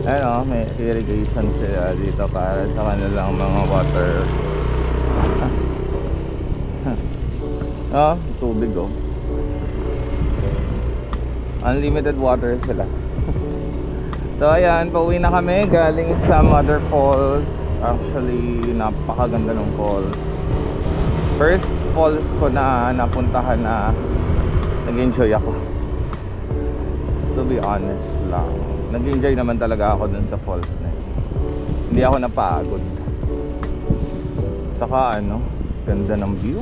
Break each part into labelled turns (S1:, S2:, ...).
S1: Ano, may irrigation sila dito para sa kanilang mga water. Oh, tubig oh. Unlimited water sila. So ayan, pauwi na kami galing sa Mother Falls. Actually, napakaganda ng falls. First falls ko na napuntahan na nag-enjoy ako. To be honest lang, nag-enjoy naman talaga ako dun sa falls na yun. Hindi ako napagod. Saka ano, ganda ng view.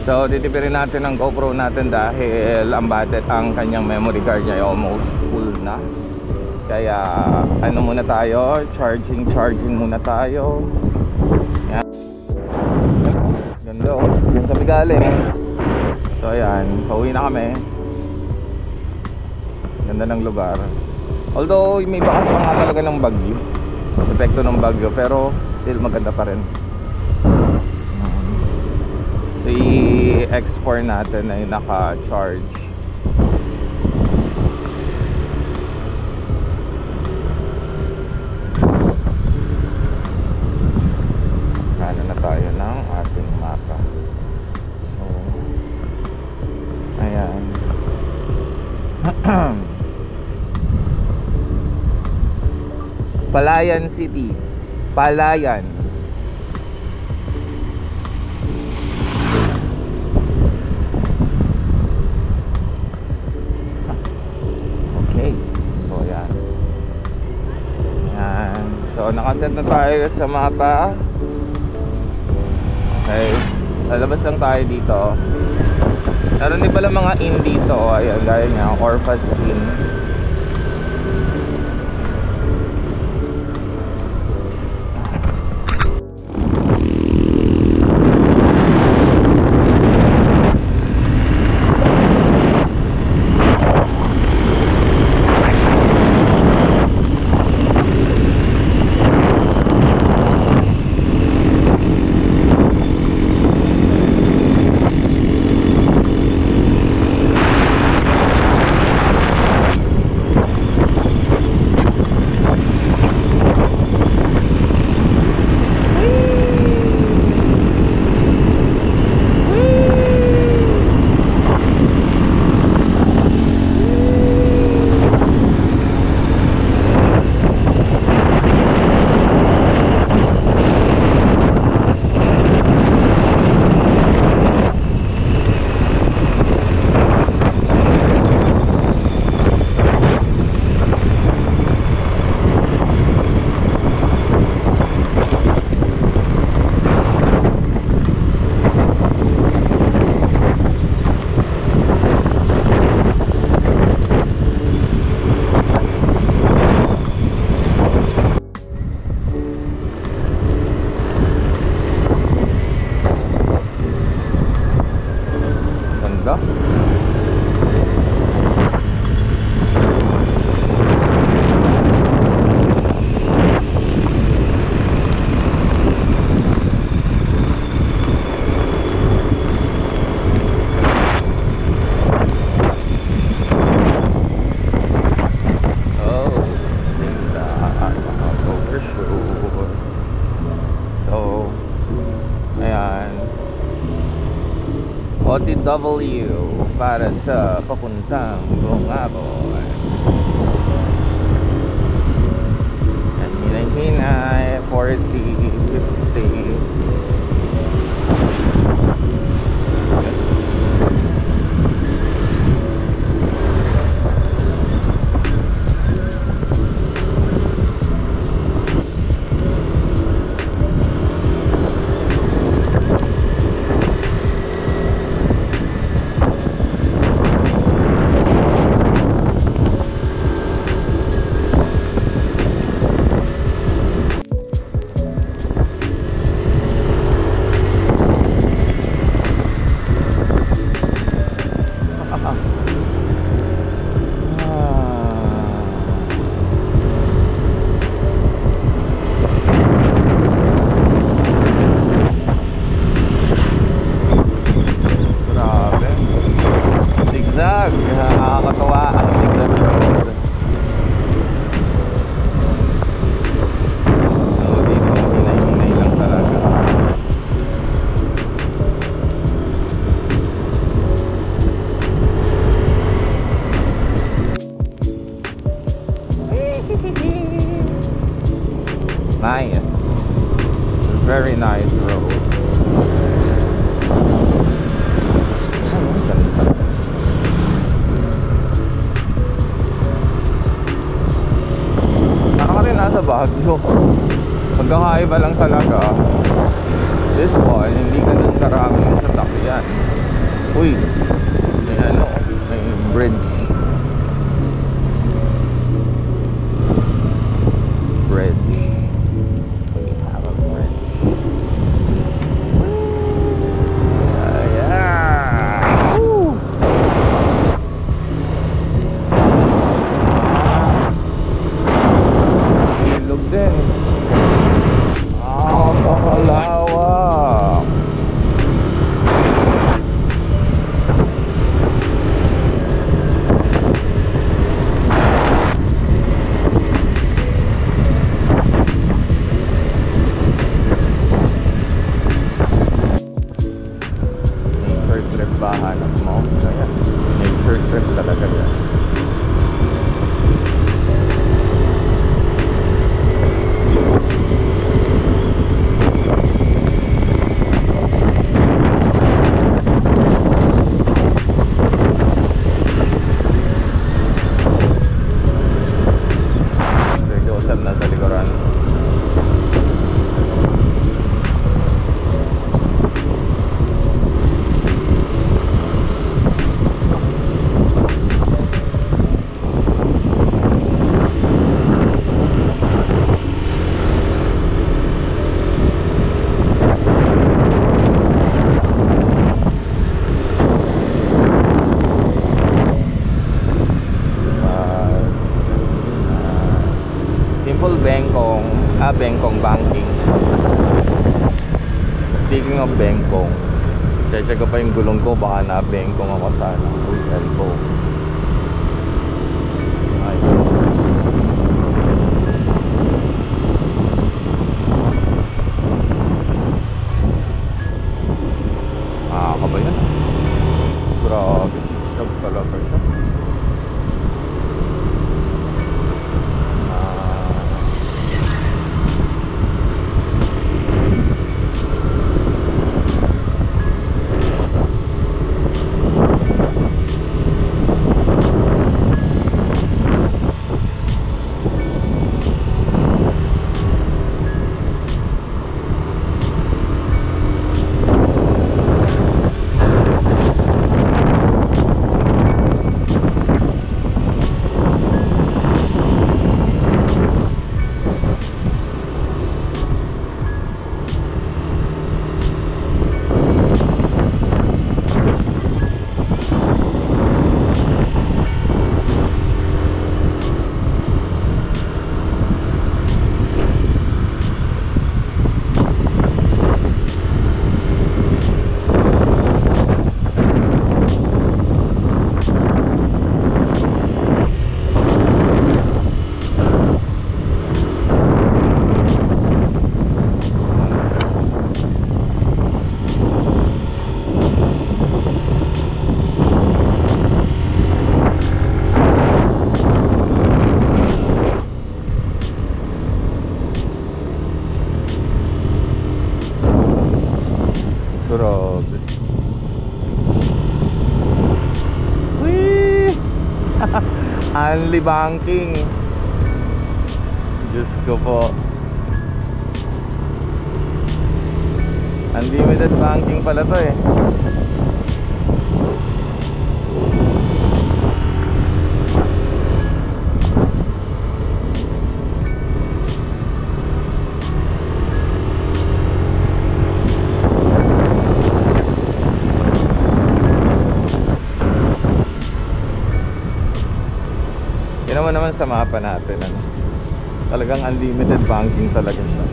S1: So titipirin natin ang GoPro natin dahil ang kanyang memory card niya ay almost full na. Kaya ano muna tayo, charging muna tayo. Yan. Ganda oh, yan kami galing. So ayan, pauwi na kami. Ganda ng lugar. Although may bakas pa nga talaga ng bagyo, epekto ng bagyo, pero still maganda pa rin. Si X4 natin ay naka-charge. Ano na tayo ng ating mapa. So ayan. Palayan City. Palayan. Okay. So ayan. Ayan. So nakaset na tayo sa mapa. Okay. Lalabas lang tayo dito. Meron din pala mga inn dito. Ayan, gaya niya, Orphas Inn. OTW para sa papuntang Bungabon. Hinay-hinay, 40, 50. Nice. Very nice road. Naka rin nasa Baguio. Magkakaiba lang talaga. This one, hindi ganun karami yung sasakyan. Uy, may ano, may bridge. Bridge. We have a bridge. Yeah. Woo. Ilog din. Pakalawak. Nature trip ba hanap mo? Ayan. Nature trip talaga yan. Nasa likuran. Simple Bengkong, Bengkong Banking. Speaking of Bengkong, check ko pa yung gulong ko, baka na Bengkong ako sa elbow. Ayos. Kabayan. Grabe, sigsag talaga siya. Grabe. Whee! Only banking. Diyos ko po. Unlimited banking pala to eh. Yun naman sa mapa natin, ano? Talagang unlimited banking talaga siya.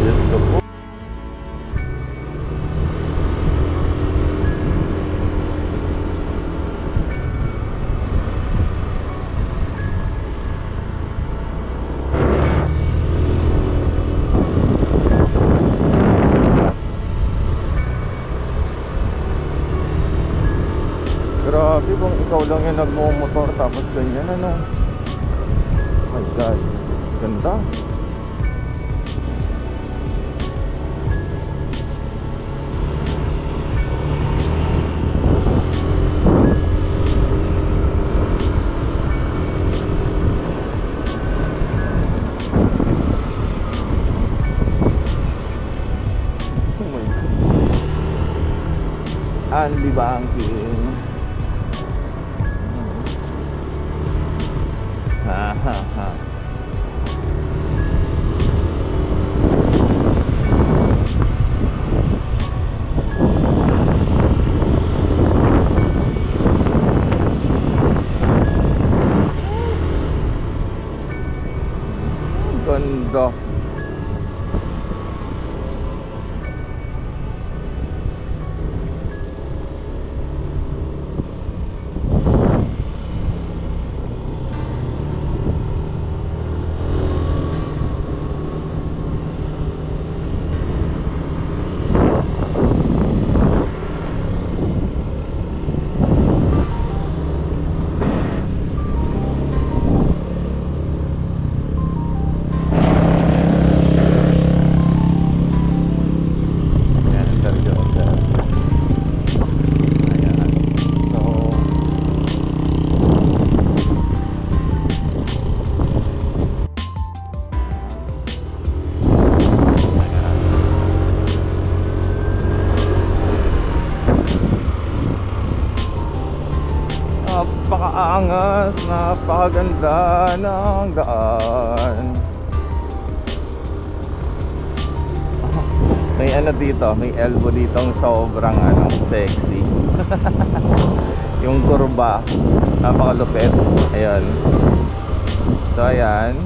S1: Diyos ko po. Grabe kung ikaw lang yung nagmumotor tapos ganyan ano. Oh my god, ganda. Oh my god, Andy Banking. Ha ha ha. Ganda. Napakaangas, napakaganda ng daan. May ano dito, may elbow ditong sobrang ano, sexy. Yung kurba, napakalupit. Ayan. So ayan.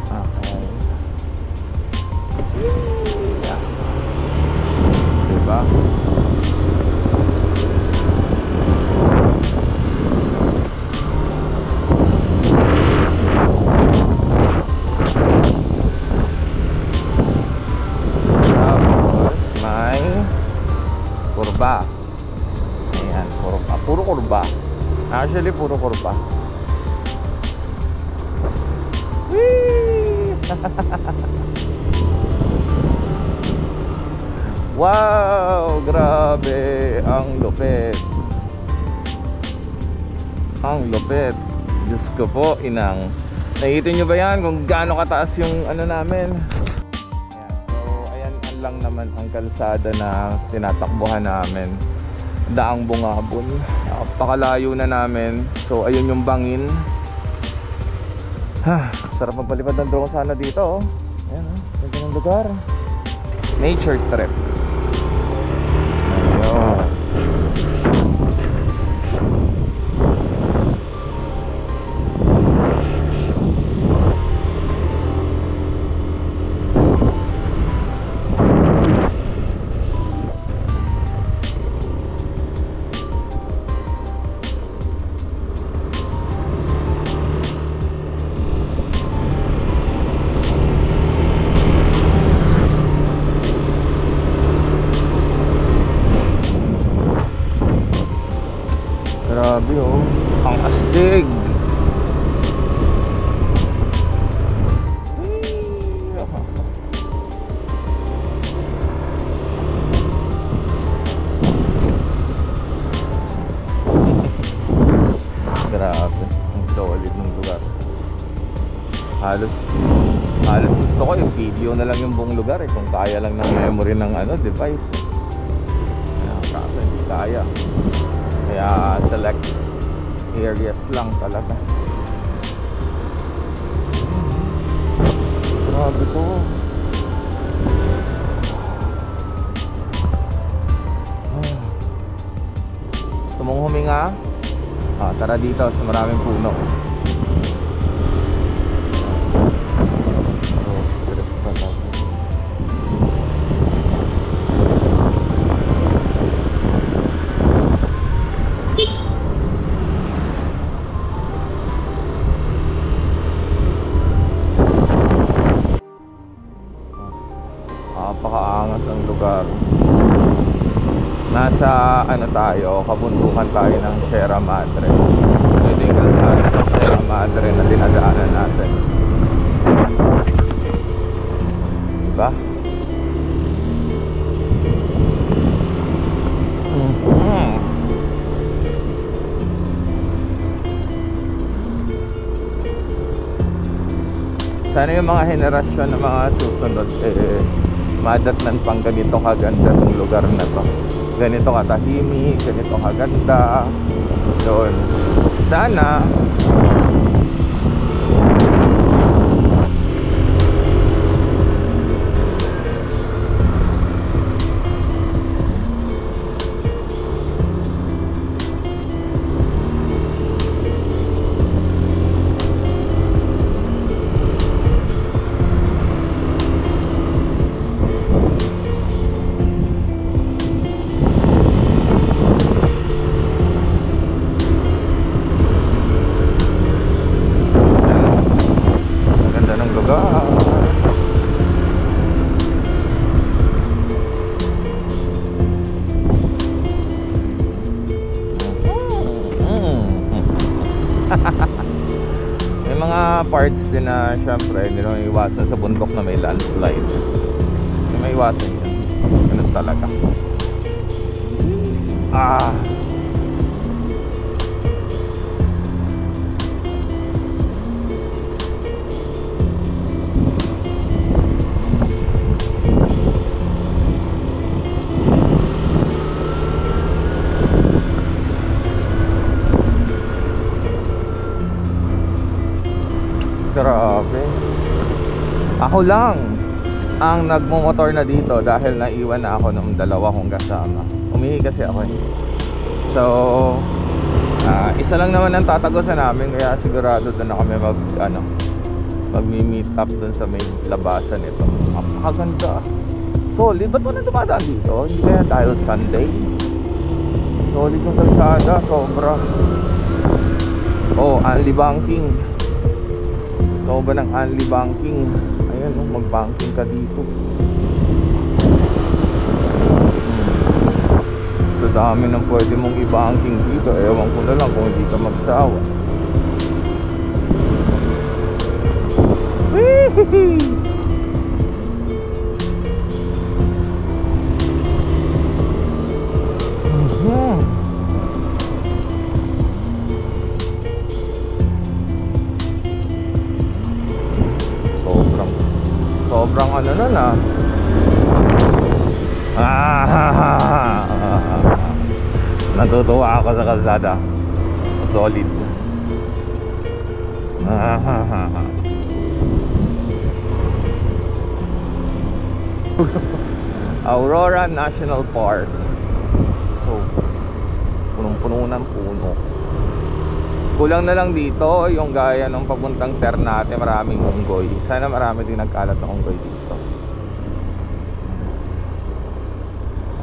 S1: Okay. Yeah. Diba? Kurba. Ayan, kurba. Puro kurba. Actually, puro kurba. Wow! Grabe! Ang lupit. Ang lupit. Diyos ko po, inang. Nakikita nyo ba yan? Kung gaano kataas yung ano namin. Lang naman ang kalsada na tinatakbuhan namin, Daang Bungabon. Napakalayo na namin. So ayun yung bangin. Sarap magpalipad ng drone sana dito oh. Ayan oh, ganda ng lugar. Nature trip. Ayun. Grabe oh, ang astig. Grabe, ang solid ng lugar. Halos gusto ko yung video na lang yung buong lugar eh, kung kaya lang ng memory ng ano, device. Kaso hindi kaya. Kaya select areas lang talaga. Grabe to. Gusto mong huminga? Tara dito sa maraming puno. Napakaangas ang lugar. nasa ano tayo, kabundukan tayo ng Sierra Madre. So ito yung kalsada sa Sierra Madre na dinadaanan natin, diba? Sana yung mga henerasyon na mga susunod madatnan pang ganito kaganda ng lugar na to, ganito katahimik, ganito kaganda doon. Sana may mga parts din na syempre hindi naman iwasan sa bundok na may landslide. Hindi may iwasan yun. Ganun talaga. Grabe. Ako lang ang nagmumotor na dito dahil naiwan na ako ng dalawa kong kasama. Umihi kasi ako eh. So isa lang naman ang tatagosan namin, kaya sigurado doon na kami magmi-meet up doon sa may labasan nito. Napakaganda. Solid. Ba't wala dumadaan dito? Hindi kaya dahil Sunday? Solid yung kalsada. Sobra. Oh, only banking. Soba ng only banking. Ayan, mag-banking ka dito. Sa dami ng pwede mong i-banking dito, ewan ko na lang kung hindi ka magsawa. Sobrang ano nun natutuwa ako sa kalsada. Solid. Aurora National Park. So punong-puno ng puno. Kulang na lang dito yung gaya ng papuntang Ternate, maraming unggoy. Sana marami din nagkalat na unggoy dito.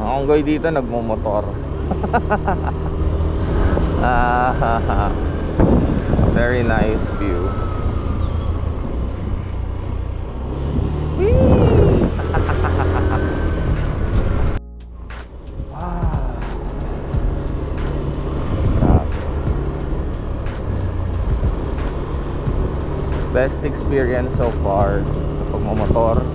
S1: Ang unggoy dito nagmumotor. Very nice view. Best experience so far sa pagmamotor.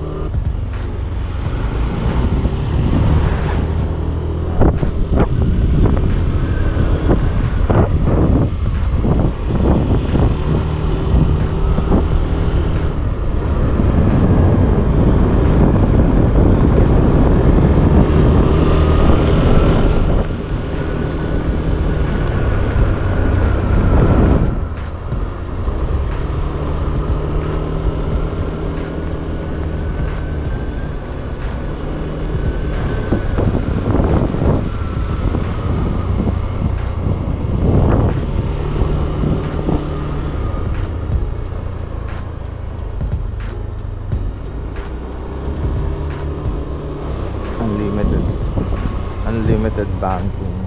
S1: Unlimited banking,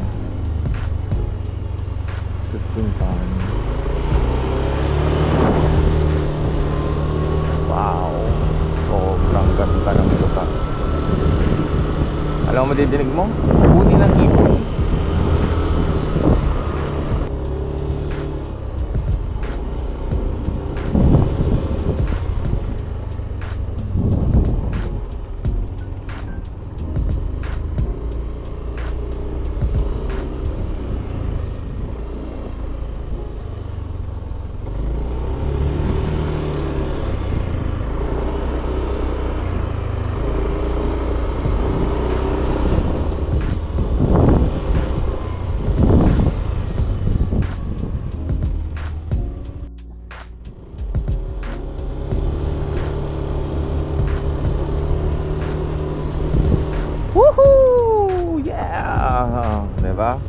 S1: 15 times. Wow, sobrang ganda ng lugar. Alam mo didinig mo? Huni ng ibon. Woohoo! Yeah! Diba?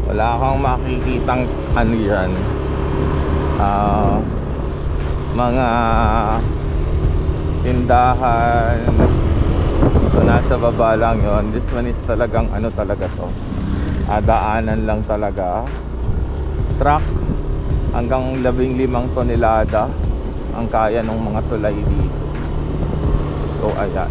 S1: Wala kang makikitang ano yan, mga tindahan. So nasa baba lang yon. This one is talagang ano talaga to, daanan lang talaga. Truck hanggang 15 tonelada ang kaya ng mga tulay dito. So ayan.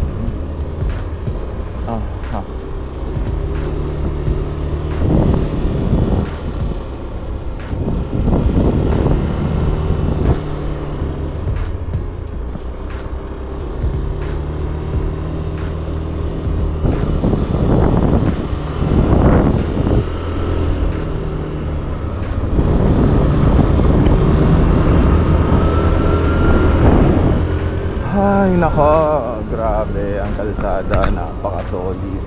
S1: Ay nako, grabe ang kalsada, napaka-solid.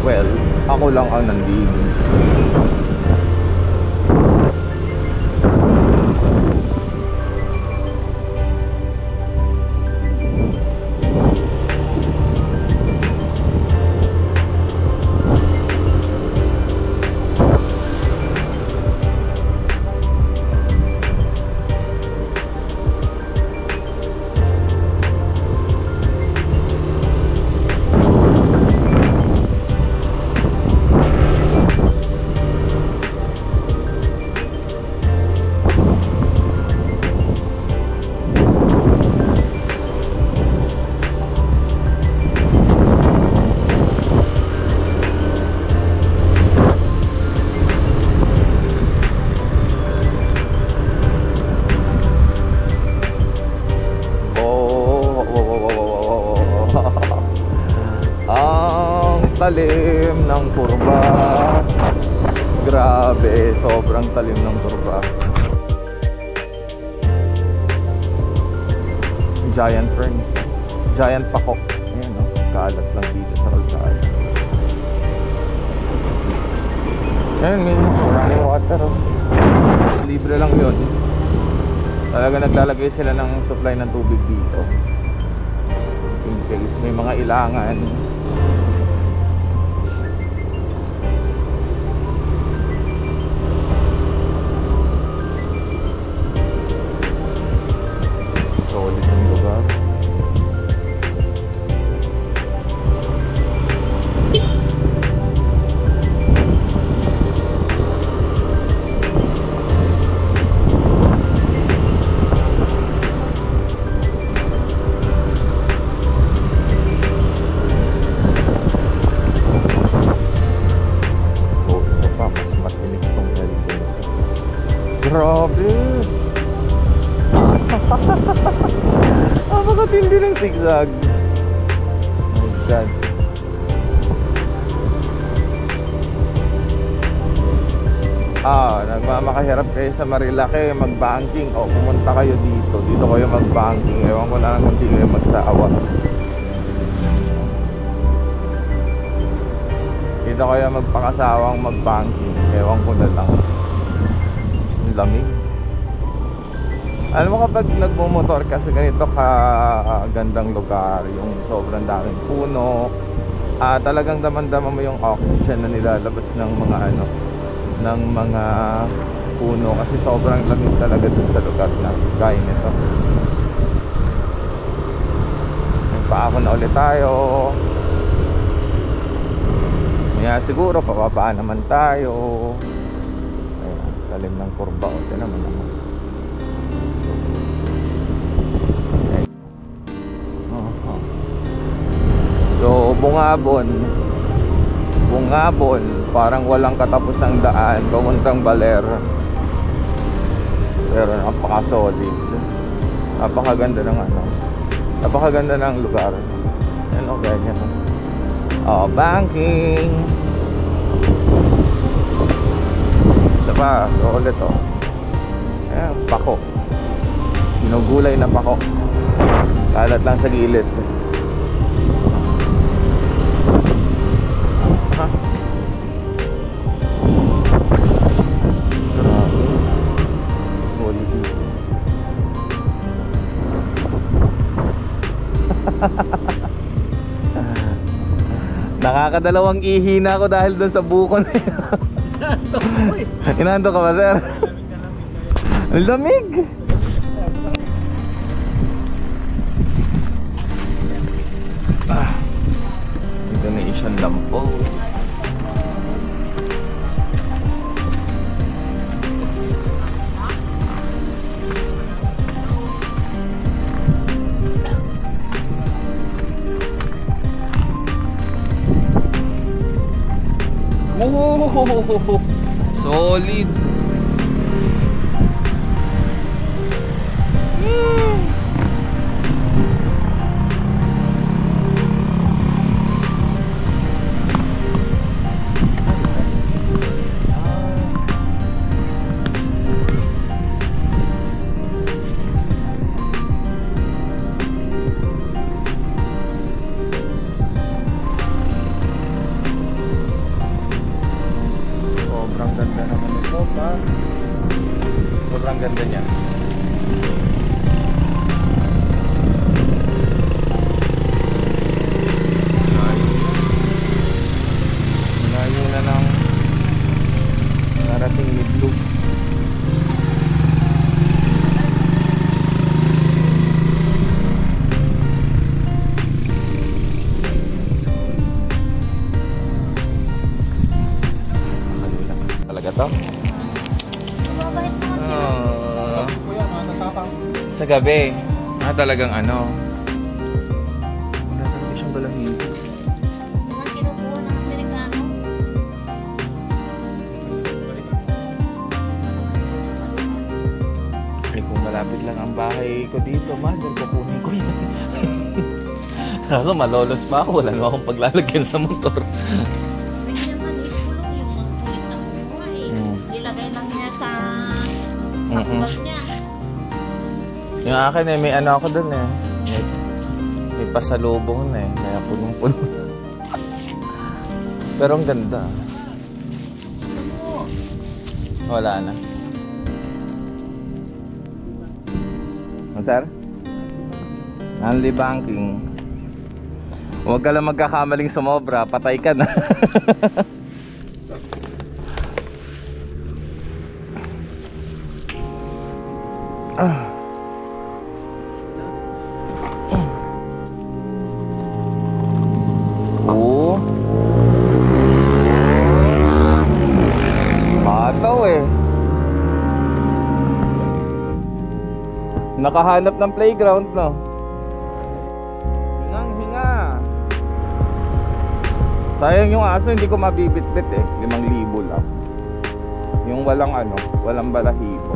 S1: Well, ako lang ang nandito. Talim ng kurba. Grabe, sobrang talim ng kurba. Giant ferns, giant pakok. Ayan, no? Kalat lang dito sa kalsada. Ayan, may running water, oh. Libre lang yun. Talaga naglalagay sila ng supply ng tubig dito in case may mga ilangan. Solid ang lugar. Grabe. Napakatindi ng zigzag. Oh my God. nagmamakahirap kayo sa Marilake mag-banking, o pumunta kayo dito. Dito kayo mag-banking. Ewan ko na lang kung di kayo magsawa. Dito kayo magpakasawang mag-banking. Ewan ko na lang. Ang lamig. Alam mo, kapag nagmumotor ka sa ganito gandang lugar, yung sobrang daming puno, talagang damang-dama mo yung oxygen na nilalabas ng mga ng mga puno, kasi sobrang lamig talaga dun sa lugar na gaya nito. Nagpaako na ulit tayo. Kaya siguro pababa naman tayo. Ayan, talim ng kurba. O, naman naman. So, Bungabon, parang walang katapusang daan papuntang Baler. Pero napaka-solid. Napakaganda ng napakaganda ng lugar. Ano ganyan. Banking. Isa pa, so ulit ayan, pako. Ginugulay na pako. Kalat lang sa gilid. Nakakadalawang ihi na ako dahil doon sa buko na yun. Inanto ka ba, sir? Ang lamig. Ito na Asian lampo. Oh, solid. Sobrang ganda niya. Layo na ng narating Midlog. Talaga to? Sa gabi. Talagang wala talaga siyang balahibo.
S2: Ang kinukuha ng Amerikano.
S1: Kung malapit lang ang bahay ko dito, doon kukunin ko yan. Kaso malolos pa ako, wala na akong paglalagyan sa motor.
S2: Pwede naman ikulong yung mga kulit ng bunga Ilagay lang niya sa pakulas niya.
S1: Yung akin may ako dun may pasalubong na kaya punong-puno. Pero ang ganda. Wala na. Sir? Only banking. Huwag ka lang magkakamaling sumobra, patay ka na. Nakahanap ng playground, no? Hingang-hinga. Sayang yung aso, hindi ko mabibitbit 5,000 lang. Yung walang balahibo.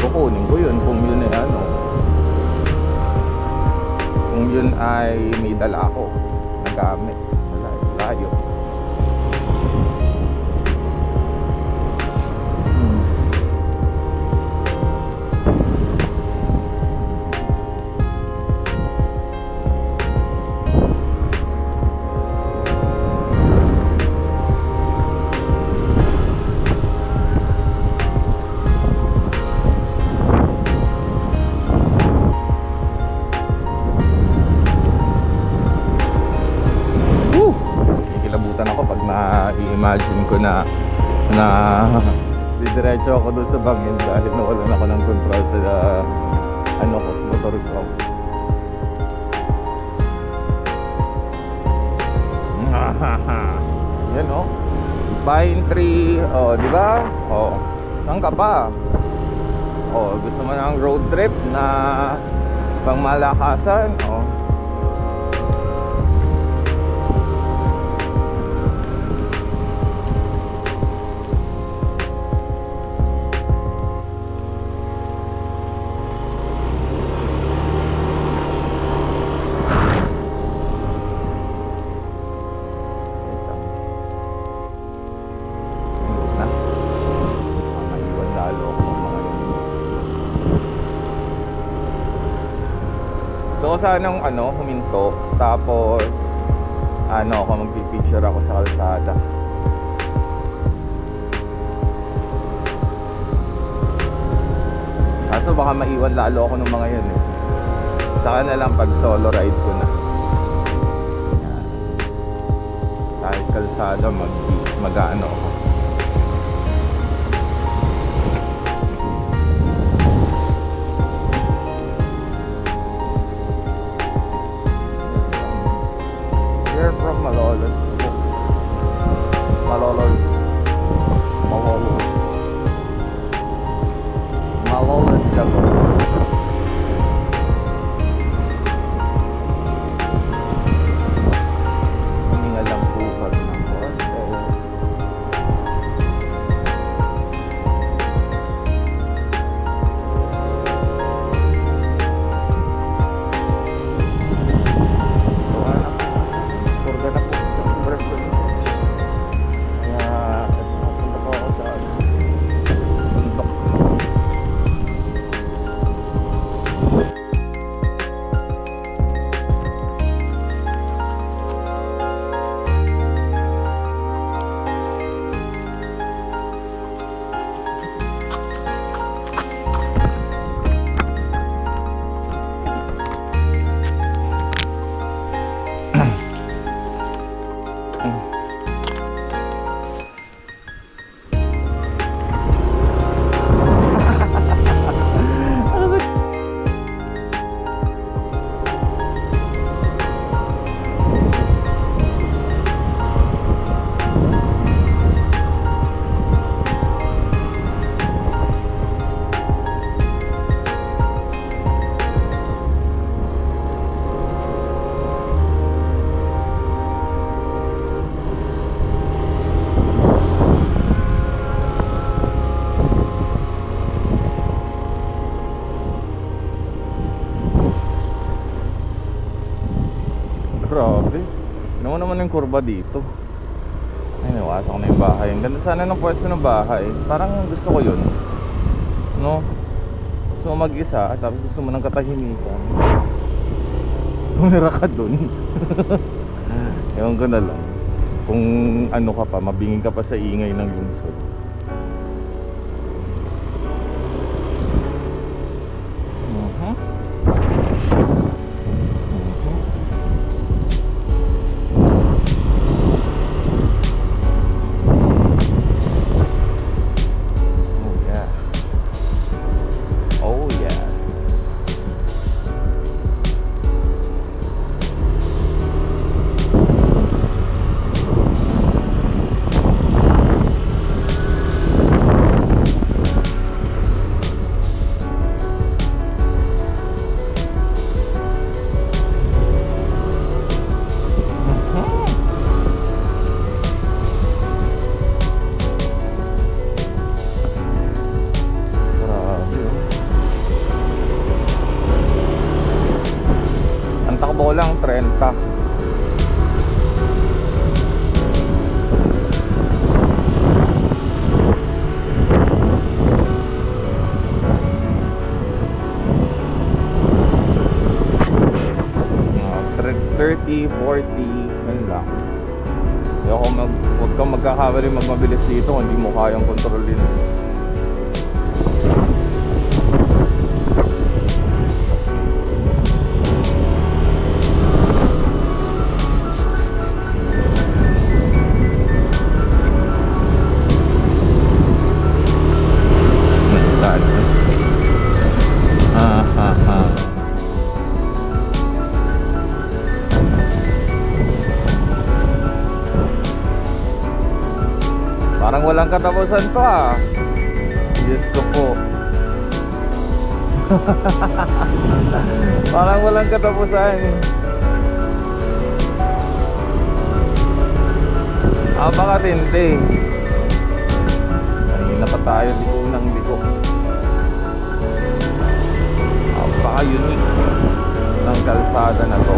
S1: Kukunin ko yun kung yun kung yun ay may dala ako na gamit. Layo. na didiretso ako doon sa bangin dahil nawalan ako ng control sa motor ko. Yan oh, pine tree, oh, di ba? Oh, saan ka pa? Oh, gusto mo ng road trip na pangmalakasan? Oh. So sanang huminto, tapos ako magpipicture ako sa kalsada. Kaso baka maiwan lalo ako ng mga yun eh. Saka na lang pag solo ride ko na. Yan. Kahit kalsada mag-ano ako. We're from Malolos. Malolos ka po. Huminga lang po pag ng konti. Grabe. Ano naman yung kurba dito? Ay, nawasak na yung bahay. Ang ganda sana ng pwesto ng bahay. Parang gusto ko yun, no? So mag-isa, tapos gusto mo ng katahimikan. Tumira ka dun. Ewan ko na lang. Kung ano ka pa, mabingin ka pa sa ingay ng lungsod. Takbo lang 30. $30, $40, ayun lang. Huwag kang magkakamali magmabilis dito kung hindi mo kayang kontrolin. Parang walang katapusan to ah. Diyos ko po. Parang walang katapusan. Napakatindi. Kanina pa tayo liko ng liko. Napaka-unique ng kalsada na to.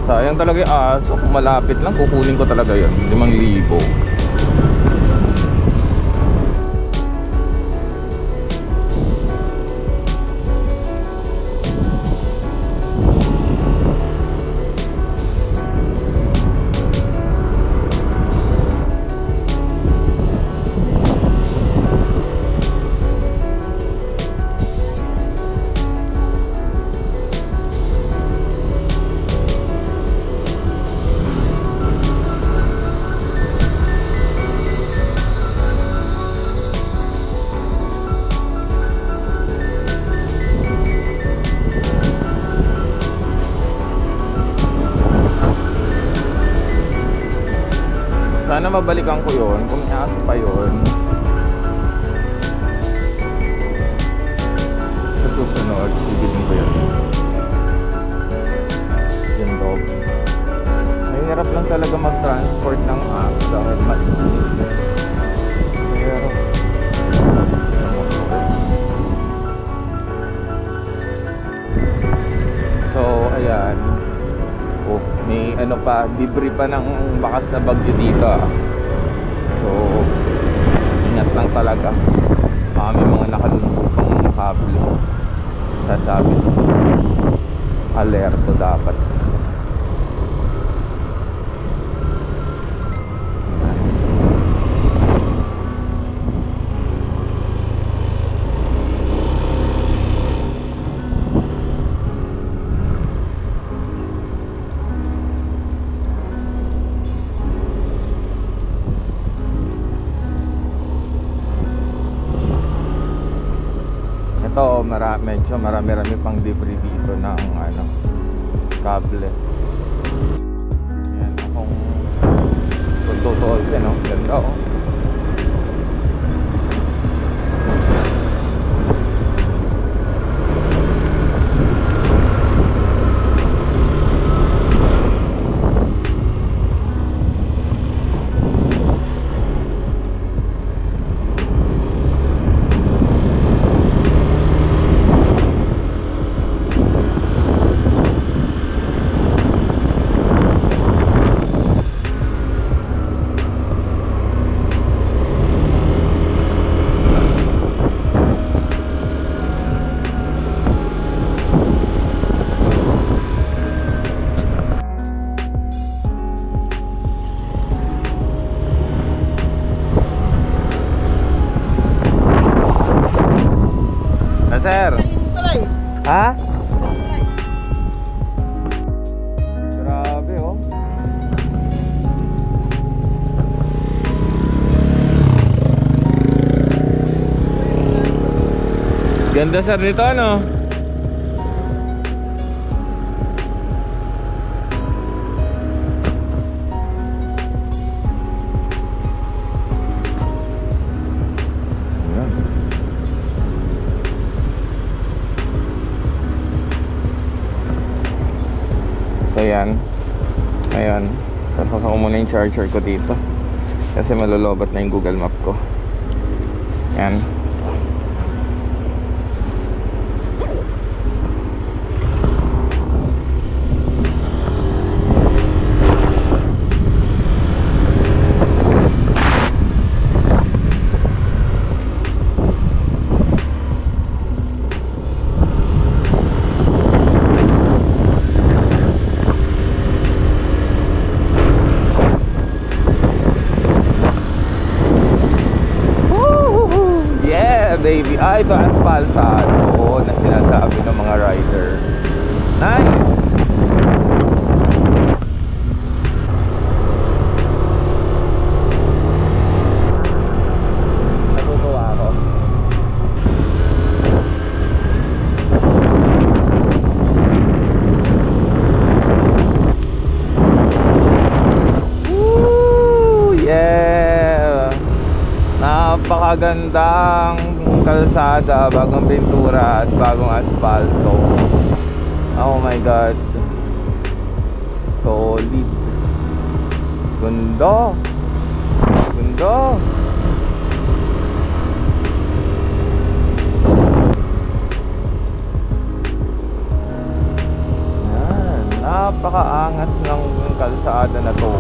S1: Sayang talaga yung aso. Kung malapit lang, kukunin ko talaga yun. 5,000. Sana mabalikan ko yun. Kung may aso pa yun, sa susunod bibilin ko yun. Yung dog. Mahirap lang talaga mag-transport ng aso dahil mainit. Pero sa motor. So ayan. Oh, may ano pa, debris pa ng bakas na bagyo dito ah. So ingat lang talaga. May mga nakalulutang kable. Sasabi alerto dapat. Ito, medyo marami-rami pang debris dito ng ano, kable. Yan, akong tututuosin, no? Ganda, oh. Sir. Ha? Grabe oh. Ganda sir nito ano? So yan. Ayan. Tapos ako muna yung charger ko dito kasi malolobat na yung Google Map ko. Yan. Davey. Ah, ito asphaltado. Oo, na sinasabi ng mga rider. Nice! Natutuwa ako. Woo! Yeah! Napakagandang kalsada, bagong pintura at bagong asfalto. Oh my god. Solid. Ganda. Ganda. Yan. Napakaangas ng kalsada na to.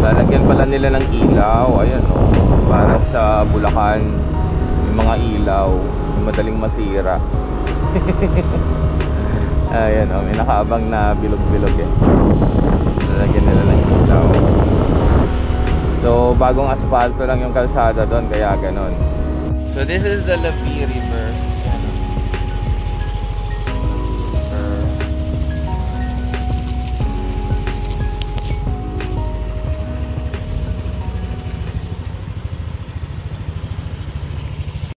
S1: Lalagyan pala nila ng ilaw. Ayan o, parang sa Bulacan yung mga ilaw yung madaling masira. Ayan o, may nakaabang na bilog-bilog eh. Lalagyan nila ng ilaw. So bagong asfalto lang yung kalsada doon, kaya ganon. So this is the Lapi River.